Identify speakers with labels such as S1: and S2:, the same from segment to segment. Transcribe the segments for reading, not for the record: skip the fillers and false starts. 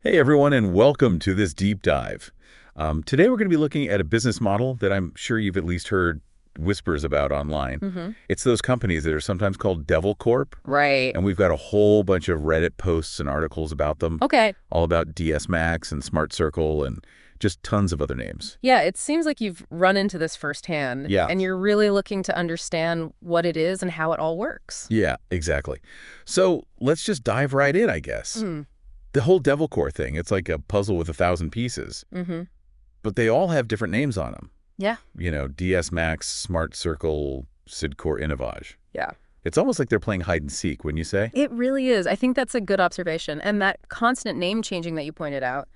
S1: Hey everyone, and welcome to this deep dive. Today we're going to be looking at a business model that I'm sure you've at least heard whispers about online.
S2: hmm
S1: It's those companies that are sometimes called Devil Corp,
S2: Right.
S1: and we've got a whole bunch of Reddit posts and articles about them,
S2: Okay.
S1: all about DS Max and Smart Circle and just tons of other names.
S2: Yeah, it seems like you've run into this firsthand,
S1: Yeah,
S2: and you're really looking to understand what it is and how it all works.
S1: yeah, exactly. So let's just dive right in, I guess.
S2: Mm.
S1: The whole Devil Core thing, it's like a puzzle with 1,000 pieces,
S2: Mm-hmm.
S1: but they all have different names on them.
S2: Yeah.
S1: DS Max, Smart Circle, Cydcor, Innovage.
S2: Yeah.
S1: It's almost like they're playing hide and seek, wouldn't you say?
S2: It really is. I think that's a good observation. And that constant name changing that you pointed out,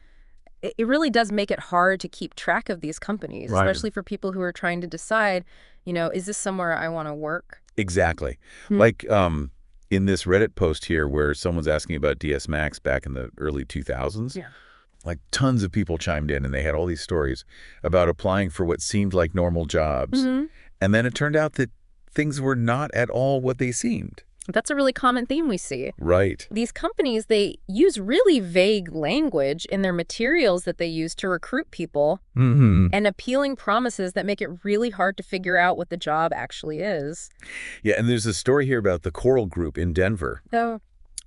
S2: it really does make it hard to keep track of these companies,
S1: Right.
S2: especially for people who are trying to decide, is this somewhere I want to work?
S1: Exactly.
S2: Hmm.
S1: Like in this Reddit post here where someone's asking about DS Max back in the early 2000s,
S2: Yeah.
S1: like tons of people chimed in and they had all these stories about applying for what seemed like normal jobs.
S2: Mm-hmm.
S1: And then it turned out that things were not at all what they seemed.
S2: That's a really common theme we see.
S1: Right.
S2: These companies, they use really vague language in their materials that they use to recruit people
S1: Mm-hmm.
S2: and appealing promises that make it really hard to figure out what the job actually is.
S1: Yeah, and there's a story here about the Coral Group in Denver,
S2: So,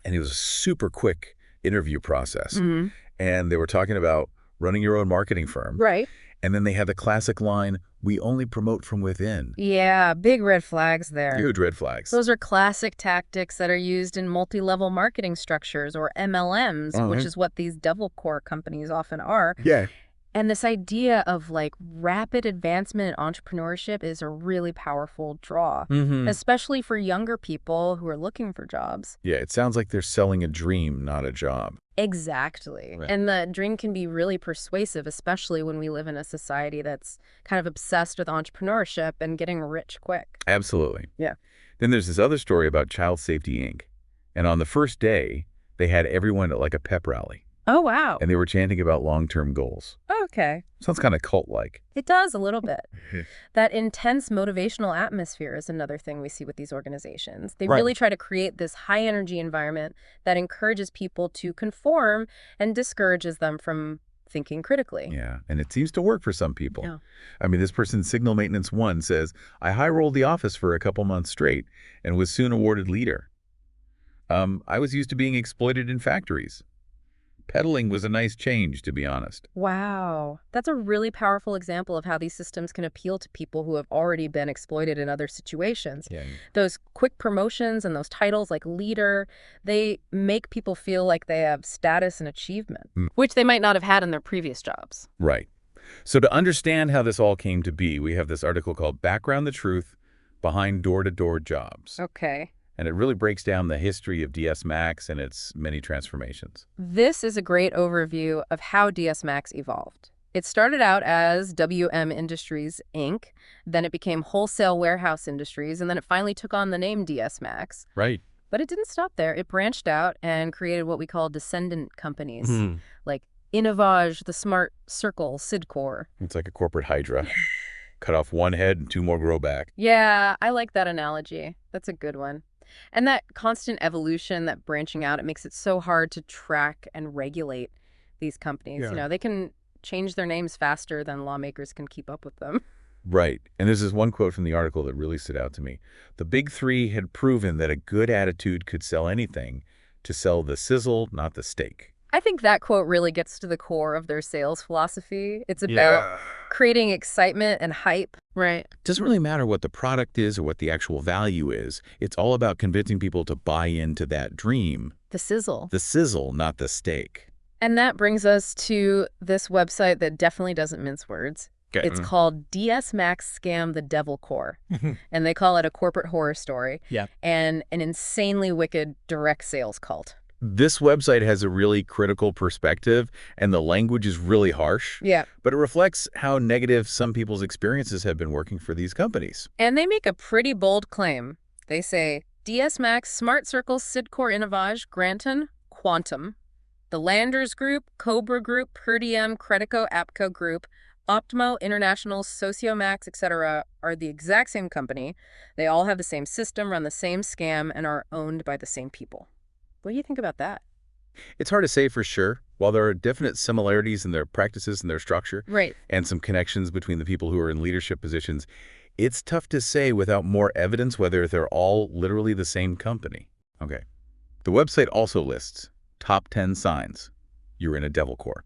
S1: and it was a super quick interview process.
S2: hmm
S1: And they were talking about running your own marketing firm.
S2: right.
S1: And then they had the classic line, "We only promote from within."
S2: Yeah, big red flags there.
S1: Huge red flags.
S2: Those are classic tactics that are used in multi-level marketing structures or MLMs, which is what these devil core companies often are.
S1: Yeah.
S2: And this idea of like rapid advancement in entrepreneurship is a really powerful draw,
S1: Mm-hmm.
S2: especially for younger people who are looking for jobs.
S1: Yeah, it sounds like they're selling a dream, not a job.
S2: Exactly.
S1: Right.
S2: And the dream can be really persuasive, especially when we live in a society that's kind of obsessed with entrepreneurship and getting rich quick.
S1: Absolutely.
S2: Yeah.
S1: Then there's this other story about Child Safety Inc. And on the first day, they had everyone at like a pep rally,
S2: Oh, wow.
S1: and they were chanting about long-term goals.
S2: Okay.
S1: Sounds kind of cult-like.
S2: It does a little bit. That intense motivational atmosphere is another thing we see with these organizations. They
S1: Right.
S2: really try to create this high energy environment that encourages people to conform and discourages them from thinking critically.
S1: Yeah, and it seems to work for some people.
S2: Yeah.
S1: I mean, this person, Signal Maintenance 1, says, "I high-rolled the office for a couple months straight and was soon awarded leader. I was used to being exploited in factories. Peddling was a nice change, to be honest."
S2: Wow. That's a really powerful example of how these systems can appeal to people who have already been exploited in other situations.
S1: Yeah.
S2: Those quick promotions and those titles like leader, they make people feel like they have status and achievement,
S1: Mm.
S2: which they might not have had in their previous jobs.
S1: Right. So to understand how this all came to be, we have this article called Background the Truth Behind Door-to-Door Jobs.
S2: Okay.
S1: And it really breaks down the history of DS Max and its many transformations.
S2: This is a great overview of how DS Max evolved. It started out as WM Industries, Inc., then it became Wholesale Warehouse Industries, and then it finally took on the name DS Max.
S1: Right.
S2: But it didn't stop there. It branched out and created what we call descendant companies,
S1: Mhm.
S2: like Innovage, the Smart Circle, Cydcor.
S1: It's like a corporate hydra. Cut off one head and two more grow back.
S2: Yeah, I like that analogy. That's a good one. And that constant evolution, that branching out, it makes it so hard to track and regulate these companies.
S1: Yeah.
S2: They can change their names faster than lawmakers can keep up with them.
S1: Right. And there's this one quote from the article that really stood out to me. The big three had proven that a good attitude could sell anything, to sell the sizzle, not the steak.
S2: I think that quote really gets to the core of their sales philosophy. It's about creating excitement and hype. Right.
S1: It doesn't really matter what the product is or what the actual value is. It's all about convincing people to buy into that dream.
S2: The sizzle.
S1: The sizzle, not the steak.
S2: And that brings us to this website that definitely doesn't mince words.
S1: Okay.
S2: It's called DS Max Scam the Devil Core. And they call it a corporate horror story.
S1: Yeah.
S2: And an insanely wicked direct sales cult.
S1: This website has a really critical perspective, and the language is really harsh.
S2: Yeah.
S1: But it reflects how negative some people's experiences have been working for these companies.
S2: And they make a pretty bold claim. They say, DS Max, Smart Circle, Cydcor, Innovage, Granton, Quantum, the Landers Group, Cobra Group, Per Diem, Credico, Apco Group, Optimo, International, Sociomax, etc. are the exact same company. They all have the same system, run the same scam, and are owned by the same people. What do you think about that?
S1: It's hard to say for sure, While there are definite similarities in their practices and their structure,
S2: Right.
S1: and some connections between the people who are in leadership positions, it's tough to say without more evidence whether they're all literally the same company. Okay. The website also lists top 10 signs you're in a devil core.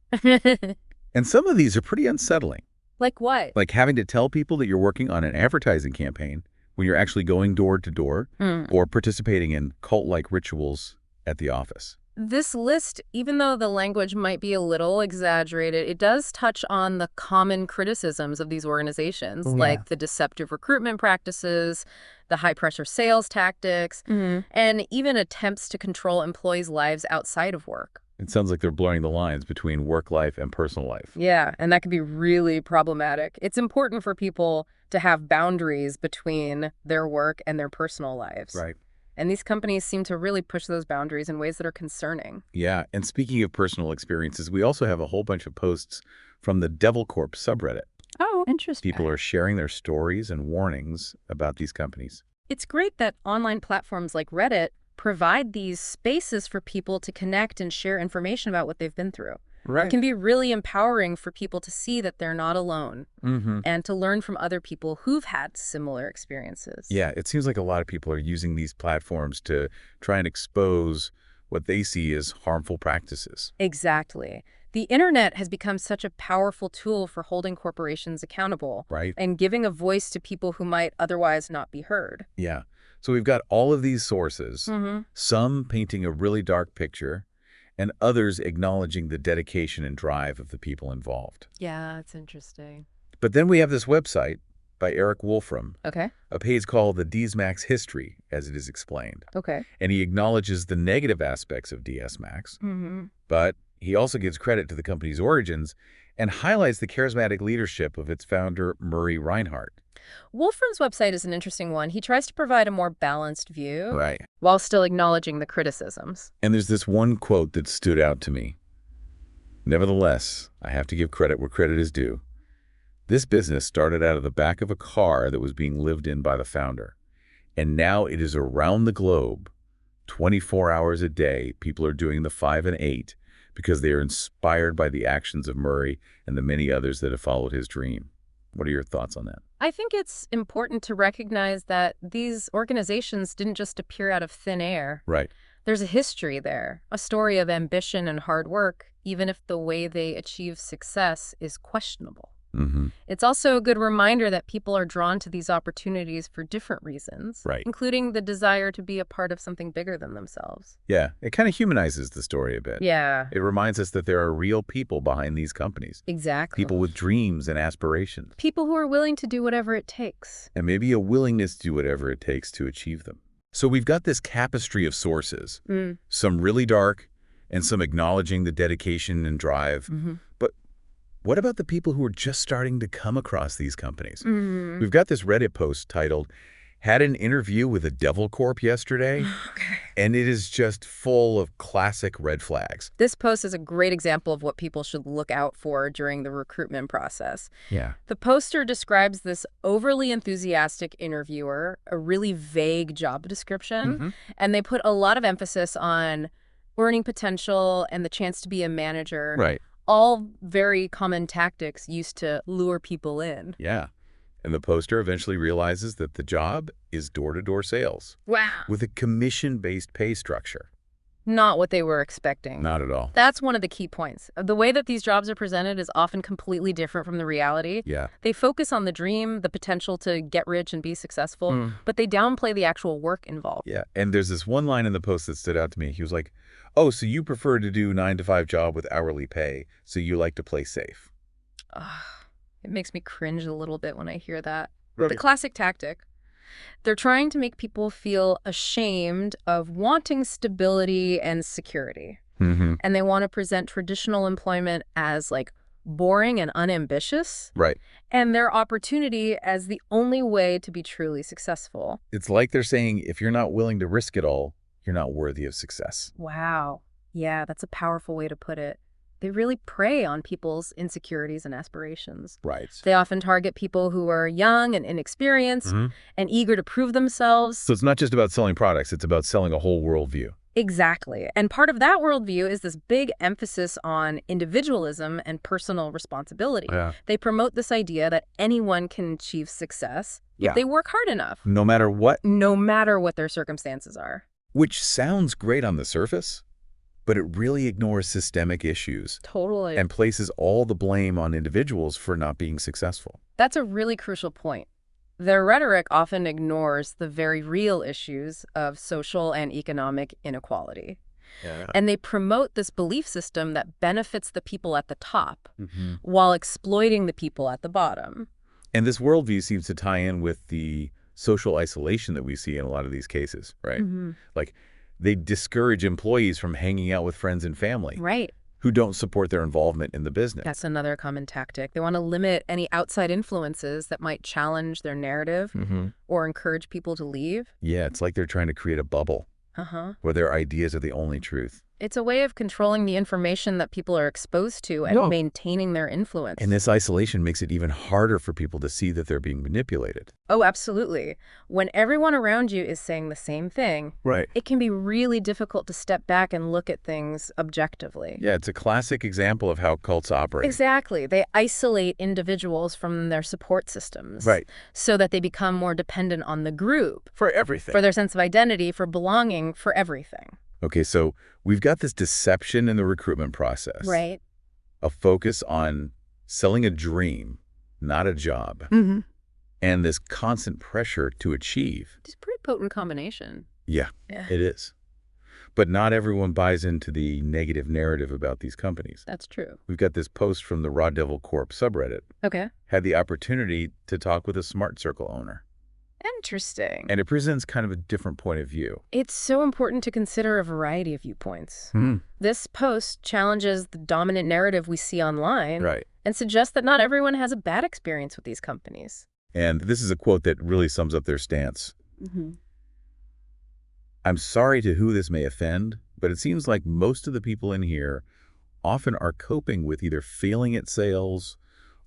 S1: And some of these are pretty unsettling,
S2: Like what?
S1: like having to tell people that you're working on an advertising campaign when you're actually going door to door or participating in cult-like rituals at the office.
S2: This list, even though the language might be a little exaggerated, it does touch on the common criticisms of these organizations, like the deceptive recruitment practices, the high-pressure sales tactics, and even attempts to control employees' lives outside of work.
S1: It sounds like they're blurring the lines between work life and personal life.
S2: Yeah, and that can be really problematic. It's important for people to have boundaries between their work and their personal lives.
S1: Right.
S2: And these companies seem to really push those boundaries in ways that are concerning.
S1: Yeah, and speaking of personal experiences, we also have a whole bunch of posts from the Devil Corp subreddit.
S2: Oh, interesting.
S1: People are sharing their stories and warnings about these companies.
S2: It's great that online platforms like Reddit provide these spaces for people to connect and share information about what they've been through.
S1: Right.
S2: It can be really empowering for people to see that they're not alone and to learn from other people who've had similar experiences.
S1: Yeah, it seems like a lot of people are using these platforms to try and expose what they see as harmful practices.
S2: Exactly. The internet has become such a powerful tool for holding corporations accountable,
S1: Right.
S2: and giving a voice to people who might otherwise not be heard.
S1: Yeah. So we've got all of these sources, some painting a really dark picture, and others acknowledging the dedication and drive of the people involved.
S2: Yeah, it's interesting.
S1: But then we have this website by Eric Wolfram,
S2: Okay.
S1: a page called The DS-Max History, as it is explained.
S2: Okay.
S1: And he acknowledges the negative aspects of DS-Max, but he also gives credit to the company's origins and highlights the charismatic leadership of its founder, Murray Reinhart.
S2: Wolfram's website is an interesting one. He tries to provide a more balanced view
S1: Right.
S2: while still acknowledging the criticisms.
S1: And there's this one quote that stood out to me. Nevertheless, I have to give credit where credit is due. This business started out of the back of a car that was being lived in by the founder. And now it is around the globe. 24 hours a day, people are doing the 5 and 8 because they are inspired by the actions of Murray and the many others that have followed his dream. What are your thoughts on that?
S2: I think it's important to recognize that these organizations didn't just appear out of thin air.
S1: Right.
S2: There's a history there, a story of ambition and hard work, even if the way they achieve success is questionable. It's also a good reminder that people are drawn to these opportunities for different reasons,
S1: Right.
S2: including the desire to be a part of something bigger than themselves.
S1: Yeah, it kind of humanizes the story a bit.
S2: Yeah,
S1: It reminds us that there are real people behind these companies.
S2: exactly.
S1: People with dreams and aspirations.
S2: People who are willing to do whatever it takes.
S1: And maybe a willingness to do whatever it takes to achieve them. So we've got this tapestry of sources, some really dark and some acknowledging the dedication and drive. But what about the people who are just starting to come across these companies? We've got this Reddit post titled, "Had an interview with a Devil Corp yesterday," and it is just full of classic red flags.
S2: This post is a great example of what people should look out for during the recruitment process.
S1: Yeah.
S2: The poster describes this overly enthusiastic interviewer, a really vague job description, and they put a lot of emphasis on earning potential and the chance to be a manager.
S1: Right.
S2: All very common tactics used to lure people in.
S1: Yeah. And the poster eventually realizes that the job is door-to-door sales
S2: Wow.
S1: with a commission-based pay structure.
S2: Not what they were expecting.
S1: Not at all.
S2: That's one of the key points. The way that these jobs are presented is often completely different from the reality.
S1: Yeah.
S2: They focus on the dream, the potential to get rich and be successful, but they downplay the actual work involved.
S1: Yeah. And there's this one line in the post that stood out to me. He was like, "Oh, so you prefer to do 9-to-5 job with hourly pay, so you like to play safe."
S2: It makes me cringe a little bit when I hear that.
S1: Right.
S2: The classic tactic. They're trying to make people feel ashamed of wanting stability and security. And they want to present traditional employment as like boring and unambitious,
S1: Right.
S2: and their opportunity as the only way to be truly successful.
S1: It's like they're saying, if you're not willing to risk it all, you're not worthy of success.
S2: Wow. Yeah, that's a powerful way to put it. They really prey on people's insecurities and aspirations.
S1: Right.
S2: They often target people who are young and inexperienced and eager to prove themselves.
S1: So it's not just about selling products, it's about selling a whole worldview.
S2: Exactly. And part of that worldview is this big emphasis on individualism and personal responsibility.
S1: Yeah.
S2: They promote this idea that anyone can achieve success if they work hard enough,
S1: No matter what.
S2: no matter what their circumstances are.
S1: Which sounds great on the surface, but it really ignores systemic issues
S2: Totally.
S1: and places all the blame on individuals for not being successful.
S2: That's a really crucial point. Their rhetoric often ignores the very real issues of social and economic inequality.
S1: Yeah.
S2: And they promote this belief system that benefits the people at the top while exploiting the people at the bottom.
S1: And this worldview seems to tie in with the social isolation that we see in a lot of these cases, right? Like, they discourage employees from hanging out with friends and family
S2: Right.
S1: who don't support their involvement in the business.
S2: That's another common tactic. They want to limit any outside influences that might challenge their narrative or encourage people to leave.
S1: Yeah, it's like they're trying to create a bubble where their ideas are the only truth.
S2: It's a way of controlling the information that people are exposed to and maintaining their influence.
S1: And this isolation makes it even harder for people to see that they're being manipulated.
S2: Oh, absolutely. When everyone around you is saying the same thing, it can be really difficult to step back and look at things objectively.
S1: Yeah, it's a classic example of how cults operate.
S2: Exactly. They isolate individuals from their support systems. So that they become more dependent on the group.
S1: For everything.
S2: For their sense of identity, for belonging, for everything.
S1: Okay, so we've got this deception in the recruitment process.
S2: Right.
S1: A focus on selling a dream, not a job. And this constant pressure to achieve.
S2: It's a pretty potent combination.
S1: Yeah, it is. But not everyone buys into the negative narrative about these companies.
S2: That's true.
S1: We've got this post from the Raw Devil Corp subreddit.
S2: Okay.
S1: Had the opportunity to talk with a Smart Circle owner.
S2: Interesting.
S1: And it presents kind of a different point of view.
S2: It's so important to consider a variety of viewpoints. This post challenges the dominant narrative we see online and suggests that not everyone has a bad experience with these companies.
S1: And this is a quote that really sums up their stance. I'm sorry to who this may offend, but it seems like most of the people in here often are coping with either failing at sales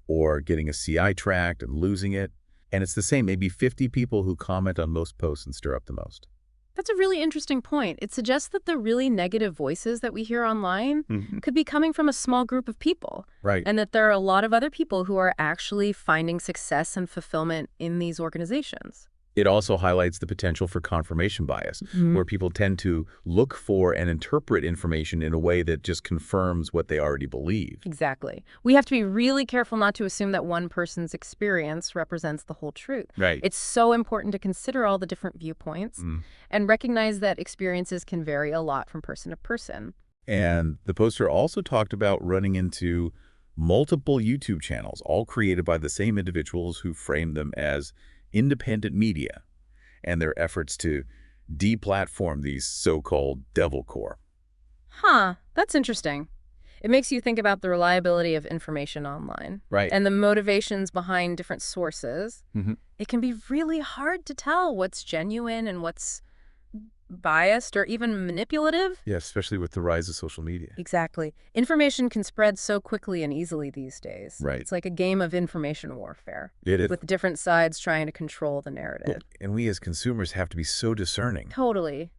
S1: or getting a CI tracked and losing it. And it's the same, maybe 50 people who comment on most posts and stir up the most.
S2: That's a really interesting point. It suggests that the really negative voices that we hear online could be coming from a small group of people. And that there are a lot of other people who are actually finding success and fulfillment in these organizations.
S1: It also highlights the potential for confirmation bias, where people tend to look for and interpret information in a way that just confirms what they already believe.
S2: Exactly. We have to be really careful not to assume that one person's experience represents the whole truth. It's so important to consider all the different viewpoints and recognize that experiences can vary a lot from person to person.
S1: And the poster also talked about running into multiple YouTube channels, all created by the same individuals who frame them as independent media, and their efforts to deplatform these so-called devil corps.
S2: That's interesting. It makes you think about the reliability of information online. And the motivations behind different sources. It can be really hard to tell what's genuine and what's biased or even manipulative.
S1: Yeah, especially with the rise of social media.
S2: Exactly. Information can spread so quickly and easily these days.
S1: Right.
S2: It's like a game of information warfare.
S1: It is.
S2: With different sides trying to control the narrative.
S1: And we as consumers have to be so discerning.
S2: Totally.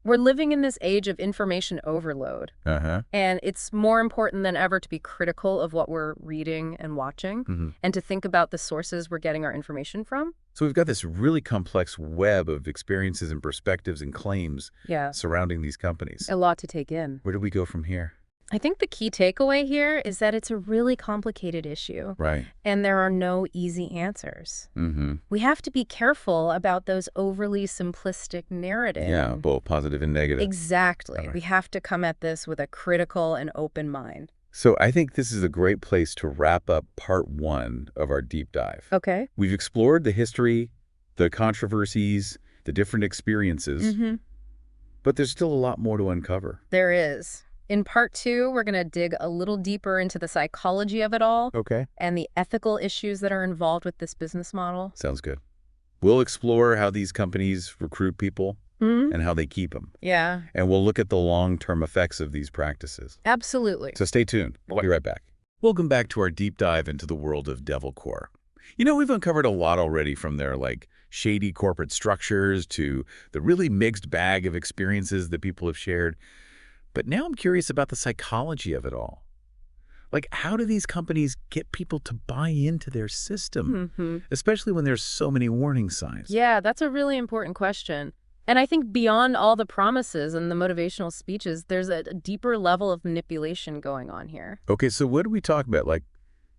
S2: We're living in this age of information overload. And it's more important than ever to be critical of what we're reading and watching and to think about the sources we're getting our information from.
S1: So we've got this really complex web of experiences and perspectives and claims surrounding these companies.
S2: A lot to take in.
S1: Where do we go from here?
S2: I think the key takeaway here is that it's a really complicated issue. And there are no easy answers. We have to be careful about those overly simplistic narratives.
S1: Yeah, both positive and negative.
S2: Exactly. We have to come at this with a critical and open mind.
S1: So I think this is a great place to wrap up part 1 of our deep dive.
S2: Okay.
S1: We've explored the history, the controversies, the different experiences, but there's still a lot more to uncover.
S2: There is. In part 2, we're going to dig a little deeper into the psychology of it all. And the ethical issues that are involved with this business model.
S1: Sounds good. We'll explore how these companies recruit people and how they keep them. And we'll look at the long-term effects of these practices.
S2: Absolutely.
S1: So stay tuned. We'll be right back. Welcome back to our deep dive into the world of Devil Corps. You know, we've uncovered a lot already, from their shady corporate structures to the really mixed bag of experiences that people have shared. But now I'm curious about the psychology of it all. Like, how do these companies get people to buy into their system, especially when there's so many warning signs?
S2: Yeah, that's a really important question. And I think beyond all the promises and the motivational speeches, there's a deeper level of manipulation going on here.
S1: Okay, so what do we talk about? Like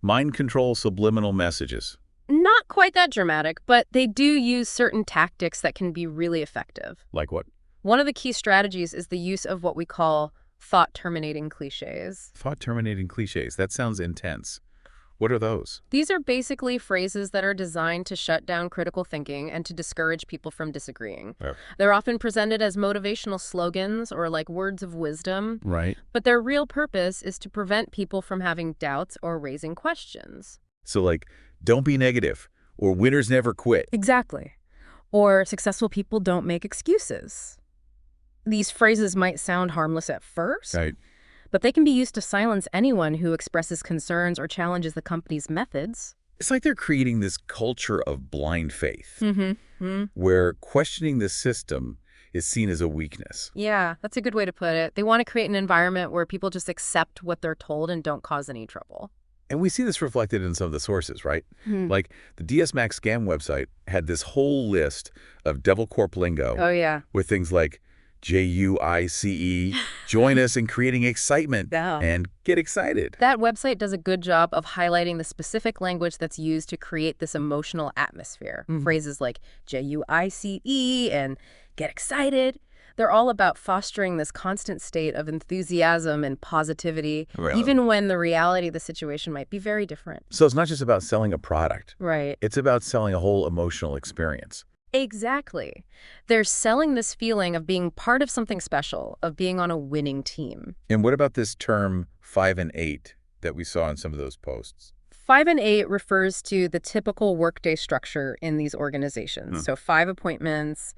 S1: mind control, subliminal messages?
S2: Not quite that dramatic, but they do use certain tactics that can be really effective.
S1: Like what?
S2: One of the key strategies is the use of what we call thought-terminating cliches.
S1: Thought-terminating cliches. That sounds intense. What are those?
S2: These are basically phrases that are designed to shut down critical thinking and to discourage people from disagreeing.
S1: Oh.
S2: They're often presented as motivational slogans or like words of wisdom.
S1: Right.
S2: But their real purpose is to prevent people from having doubts or raising questions.
S1: So like, don't be negative, or winners never quit.
S2: Exactly. Or successful people don't make excuses. These phrases might sound harmless at first,
S1: Right.
S2: but they can be used to silence anyone who expresses concerns or challenges the company's methods.
S1: It's like they're creating this culture of blind faith,
S2: Mm-hmm.
S1: where questioning the system is seen as a weakness.
S2: Yeah, that's a good way to put it. They want to create an environment where people just accept what they're told and don't cause any trouble.
S1: And we see this reflected in some of the sources, right?
S2: Hmm.
S1: Like the DS Max scam website had this whole list of Devil Corp lingo
S2: Oh, yeah.
S1: with things like JUICE, join us in creating excitement,
S2: Yeah.
S1: and get excited.
S2: That website does a good job of highlighting the specific language that's used to create this emotional atmosphere. Phrases like JUICE and get excited. They're all about fostering this constant state of enthusiasm and positivity,
S1: Really?
S2: even when the reality of the situation might be very different.
S1: So it's not just about selling a product.
S2: Right.
S1: It's about selling a whole emotional experience.
S2: Exactly. They're selling this feeling of being part of something special, of being on a winning team.
S1: And what about this term 5 and 8 that we saw in some of those posts?
S2: 5 and 8 refers to the typical workday structure in these organizations. So 5 appointments,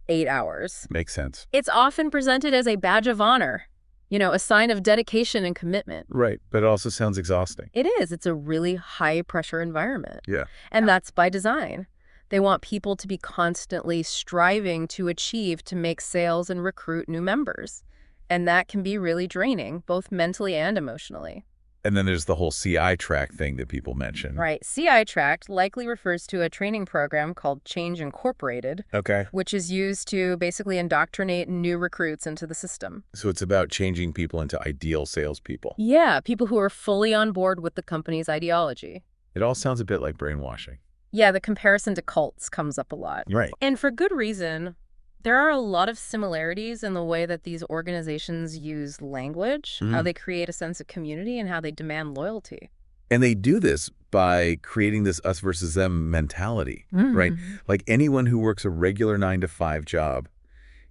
S2: 8 hours.
S1: Makes sense.
S2: It's often presented as a badge of honor, a sign of dedication and commitment.
S1: Right, but it also sounds exhausting.
S2: It is. It's a really high-pressure environment.
S1: Yeah.
S2: And that's by design. They want people to be constantly striving to achieve to make sales and recruit new members. And that can be really draining, both mentally and emotionally.
S1: And then there's the whole CI track thing that people mention.
S2: Right. CI Tract likely refers to a training program called Change Incorporated,
S1: Okay.
S2: which is used to basically indoctrinate new recruits into the system.
S1: So it's about changing people into ideal salespeople.
S2: Yeah, people who are fully on board with the company's ideology.
S1: It all sounds a bit like brainwashing.
S2: Yeah, the comparison to cults comes up a lot.
S1: Right.
S2: And for good reason. There are a lot of similarities in the way that these organizations use language, how they create a sense of community, and how they demand loyalty.
S1: And they do this by creating this us versus them mentality, right? Like anyone who works a regular 9-to-5 job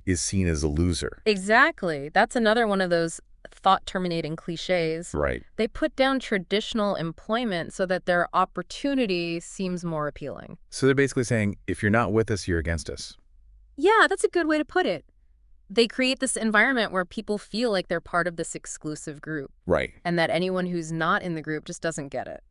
S1: is seen as a loser.
S2: Exactly. That's another one of those thought-terminating cliches.
S1: Right.
S2: They put down traditional employment so that their opportunity seems more appealing.
S1: So they're basically saying, if you're not with us, you're against us.
S2: Yeah, that's a good way to put it. They create this environment where people feel like they're part of this exclusive group,
S1: Right.
S2: and that anyone who's not in the group just doesn't get it.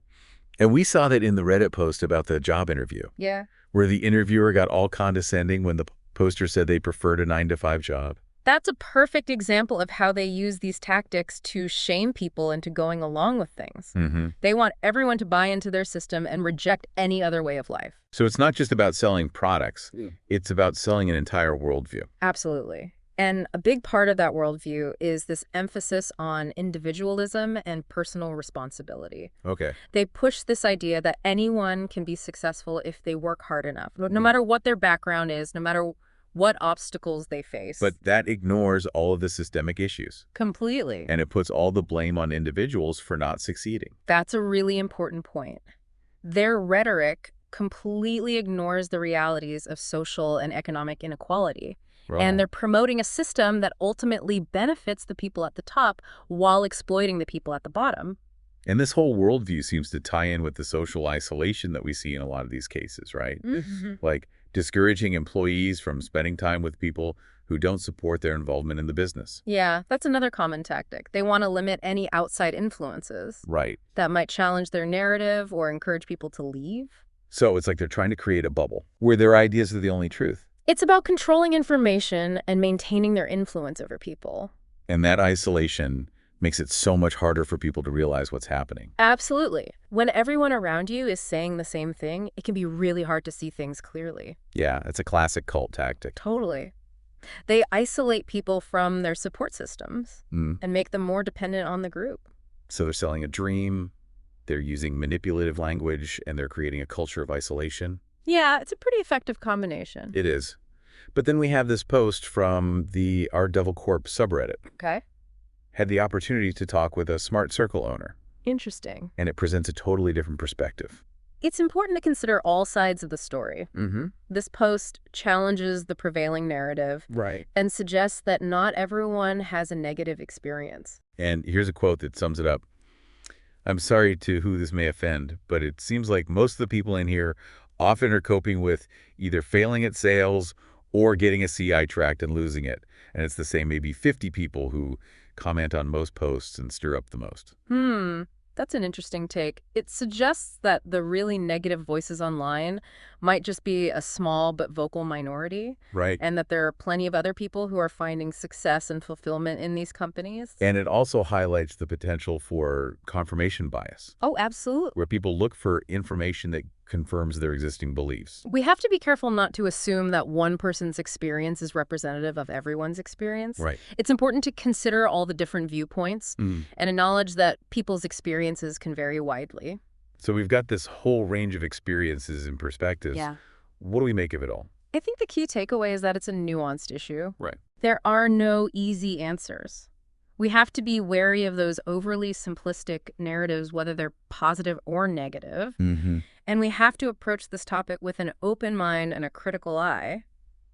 S1: And we saw that in the Reddit post about the job interview,
S2: Yeah.
S1: where the interviewer got all condescending when the poster said they preferred a 9-to-5 job.
S2: That's a perfect example of how they use these tactics to shame people into going along with things. They want everyone to buy into their system and reject any other way of life.
S1: So it's not just about selling products. It's about selling an entire worldview.
S2: Absolutely. And a big part of that worldview is this emphasis on individualism and personal responsibility.
S1: Okay.
S2: They push this idea that anyone can be successful if they work hard enough, no matter what their background is, no matter what obstacles they face.
S1: But that ignores all of the systemic issues.
S2: Completely.
S1: And it puts all the blame on individuals for not succeeding.
S2: That's a really important point. Their rhetoric completely ignores the realities of social and economic inequality.
S1: Right.
S2: And they're promoting a system that ultimately benefits the people at the top while exploiting the people at the bottom.
S1: And this whole worldview seems to tie in with the social isolation that we see in a lot of these cases, right? Like discouraging employees from spending time with people who don't support their involvement in the business.
S2: Yeah, that's another common tactic. They want to limit any outside influences
S1: Right.
S2: that might challenge their narrative or encourage people to leave.
S1: So it's like they're trying to create a bubble where their ideas are the only truth.
S2: It's about controlling information and maintaining their influence over people.
S1: And that isolation makes it so much harder for people to realize what's happening.
S2: Absolutely. When everyone around you is saying the same thing, it can be really hard to see things clearly.
S1: Yeah, it's a classic cult tactic.
S2: Totally. They isolate people from their support systems and make them more dependent on the group.
S1: So they're selling a dream, they're using manipulative language, and they're creating a culture of isolation.
S2: Yeah, it's a pretty effective combination.
S1: It is. But then we have this post from the Our Devil Corp subreddit.
S2: Okay.
S1: Had the opportunity to talk with a Smart Circle owner.
S2: Interesting.
S1: And it presents a totally different perspective.
S2: It's important to consider all sides of the story. This post challenges the prevailing narrative and suggests that not everyone has a negative experience.
S1: And here's a quote that sums it up. I'm sorry to who this may offend, but it seems like most of the people in here often are coping with either failing at sales or getting a CI tract and losing it. And it's the same maybe 50 people who comment on most posts and stir up the most.
S2: That's an interesting take. It suggests that the really negative voices online might just be a small but vocal minority.
S1: Right.
S2: And that there are plenty of other people who are finding success and fulfillment in these companies.
S1: And it also highlights the potential for confirmation bias.
S2: Oh, absolutely.
S1: Where people look for information that confirms their existing beliefs.
S2: We have to be careful not to assume that one person's experience is representative of everyone's experience.
S1: Right.
S2: It's important to consider all the different viewpoints and acknowledge that people's experiences can vary widely.
S1: So we've got this whole range of experiences and perspectives.
S2: Yeah.
S1: What do we make of it all?
S2: I think the key takeaway is that it's a nuanced issue.
S1: Right.
S2: There are no easy answers. We have to be wary of those overly simplistic narratives, whether they're positive or negative. And we have to approach this topic with an open mind and a critical eye.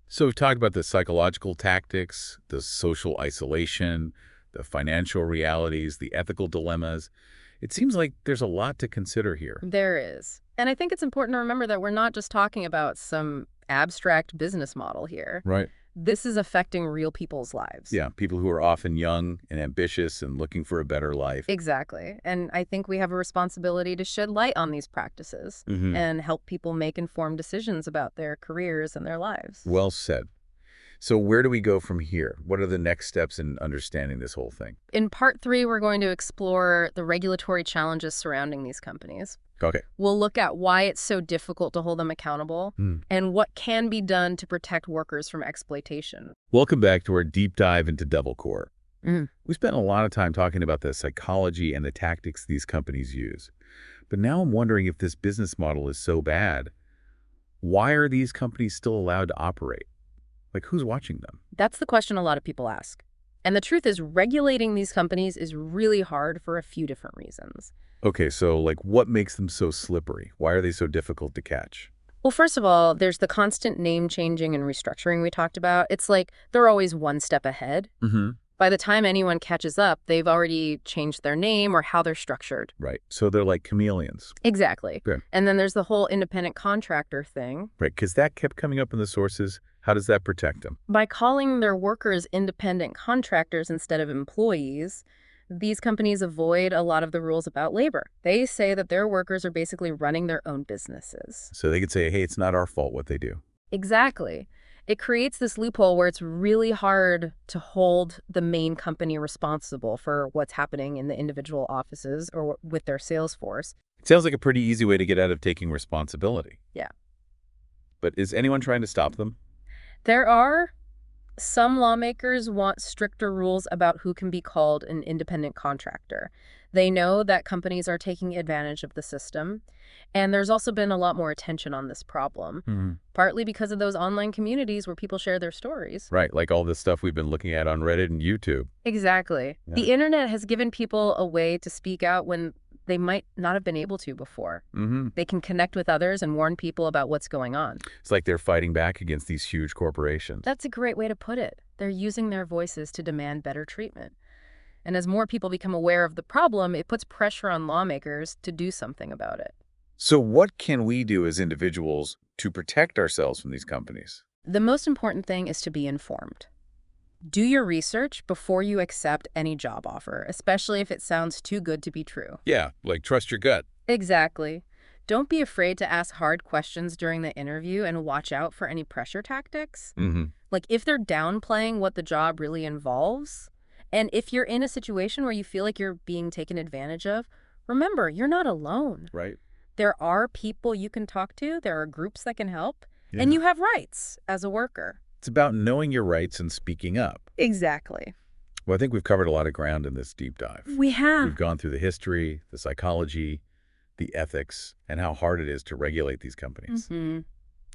S1: So we've talked about the psychological tactics, the social isolation, the financial realities, the ethical dilemmas. It seems like there's a lot to consider here.
S2: There is. And I think it's important to remember that we're not just talking about some abstract business model here.
S1: Right.
S2: This is affecting real people's lives.
S1: Yeah, people who are often young and ambitious and looking for a better life.
S2: Exactly. And I think we have a responsibility to shed light on these practices and help people make informed decisions about their careers and their lives.
S1: Well said. So where do we go from here? What are the next steps in understanding this whole thing?
S2: In part 3, we're going to explore the regulatory challenges surrounding these companies.
S1: Okay.
S2: We'll look at why it's so difficult to hold them accountable and what can be done to protect workers from exploitation.
S1: Welcome back to our deep dive into Devilcore. We spent a lot of time talking about the psychology and the tactics these companies use. But now I'm wondering, if this business model is so bad, why are these companies still allowed to operate? Like, who's watching them?
S2: That's the question a lot of people ask. And the truth is, regulating these companies is really hard for a few different reasons.
S1: Okay, so like, what makes them so slippery? Why are they so difficult to catch?
S2: Well, first of all, there's the constant name changing and restructuring we talked about. It's like they're always one step ahead. By the time anyone catches up, they've already changed their name or how they're structured.
S1: Right. So they're like chameleons.
S2: Exactly.
S1: Okay.
S2: And then there's the whole independent contractor thing.
S1: Right, because that kept coming up in the sources. How does that protect them?
S2: By calling their workers independent contractors instead of employees, these companies avoid a lot of the rules about labor. They say that their workers are basically running their own businesses.
S1: So they could say, hey, it's not our fault what they do.
S2: Exactly. It creates this loophole where it's really hard to hold the main company responsible for what's happening in the individual offices or with their sales force.
S1: It sounds like a pretty easy way to get out of taking responsibility.
S2: Yeah.
S1: But is anyone trying to stop them?
S2: There are. Some lawmakers want stricter rules about who can be called an independent contractor. They know that companies are taking advantage of the system, and there's also been a lot more attention on this problem, partly because of those online communities where people share their stories.
S1: Right, like all this stuff we've been looking at on Reddit and YouTube.
S2: Exactly.
S1: Yeah.
S2: The internet has given people a way to speak out when they might not have been able to before. They can connect with others and warn people about what's going on.
S1: It's like they're fighting back against these huge corporations.
S2: That's a great way to put it. They're using their voices to demand better treatment. And as more people become aware of the problem, it puts pressure on lawmakers to do something about it.
S1: So what can we do as individuals to protect ourselves from these companies?
S2: The most important thing is to be informed. Do your research before you accept any job offer, especially if it sounds too good to be true.
S1: Yeah, like trust your gut.
S2: Exactly. Don't be afraid to ask hard questions during the interview and watch out for any pressure tactics.
S1: Mm-hmm.
S2: Like if they're downplaying what the job really involves, and if you're in a situation where you feel like you're being taken advantage of, remember, you're not alone.
S1: Right.
S2: There are people you can talk to, there are groups that can help,
S1: Yeah.
S2: and you have rights as a worker.
S1: It's about knowing your rights and speaking up.
S2: Exactly.
S1: Well, I think we've covered a lot of ground in this deep dive.
S2: We have.
S1: We've gone through the history, the psychology, the ethics, and how hard it is to regulate these companies.
S2: Mm-hmm.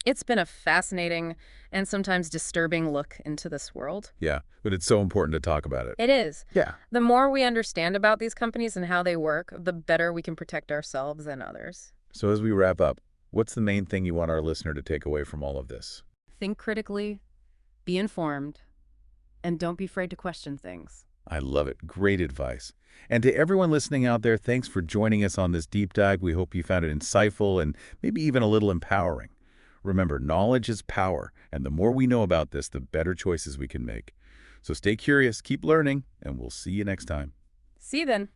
S2: It's been a fascinating and sometimes disturbing look into this world.
S1: Yeah, but it's so important to talk about it.
S2: It is.
S1: Yeah.
S2: The more we understand about these companies and how they work, the better we can protect ourselves and others.
S1: So as we wrap up, what's the main thing you want our listener to take away from all of this?
S2: Think critically, be informed, and don't be afraid to question things.
S1: I love it. Great advice. And to everyone listening out there, thanks for joining us on this deep dive. We hope you found it insightful and maybe even a little empowering. Remember, knowledge is power, and the more we know about this, the better choices we can make. So stay curious, keep learning, and we'll see you next time.
S2: See you then.